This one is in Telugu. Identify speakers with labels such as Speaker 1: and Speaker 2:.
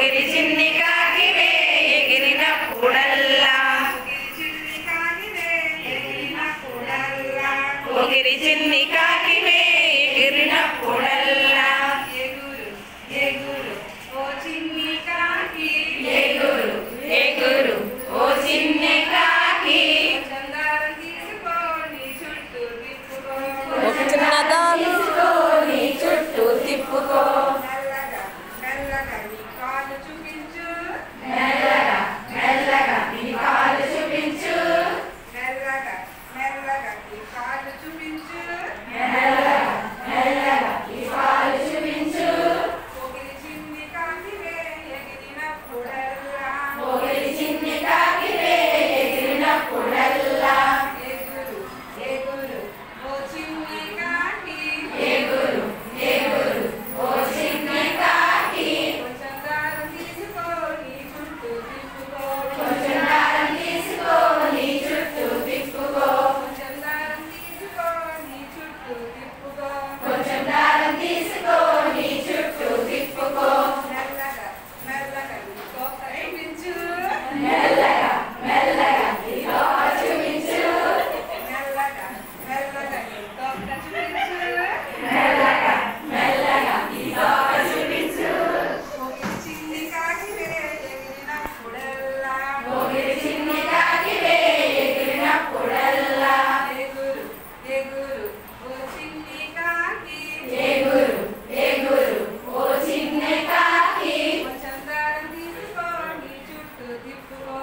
Speaker 1: పోకిరి చిన్ని కాకివే ఎగిరినప్పుడల్లా పోకిరి చిన్ని కాకివే ఎగిరినప్పుడల్లా ఎగురు ఓ చిన్ని కాకి ఎగురు ఎగురు ఓ చిన్ని కాకి చందారం తీసుకొని చుట్టూ తిప్పుకో తీసుకొని చుట్టూ తిప్పుకో మెల్లగా మెల్లగా నీ కాలు చూపించు మెల్లగా మెల్లగా నీ కాలు చూపించు మెల్లగా మెల్లగా నీ కాలు చూపించు మెల్లగా మెల్లగా నీ కాలు చూపించు పోకిరి చిన్ని కాకివే ఎగిరినప్పుడల్లా పోకిరి చిన్ని కాకివే ఎగిరినప్పుడల్లా ఎగురు ఎగురు ఓ చిన్ని కాకి ఎగురు ఎగురు ఓ చిన్ని కాకి కొంచెం దారం తీసుకొని చుట్టూ తిప్పుకో కొంచెం దారం తీసుకొని చుట్టూ తిప్పుకో కొంచెం దారం తీసుకొని చుట్టూ తిప్పుకో కొంచెం దారం తీసుకొని చుట్టూ తిప్పుకో మెల్లగా మెల్లగా నీ తోక చూపించు మెల్లగా మెల్లగా నీ తోక చూపించు మెల్లగా మెల్లగా నీ తోక చూపించు మెల్లగా మెల్లగా నీ తోక చూపించు పోకిరి చిన్ని కాకివే ఎగిరినప్పుడల్లా పోకిరి చిన్ని కాకివే ఎగిరినప్పుడల్లా ఎగురు ఎగురు ఓ చిన్ని కాకి ఎగురు ఎగురు ఓ చిన్ని కాకి కొంచెం దారం తీసుకొని చుట్టూ తిప్పుకో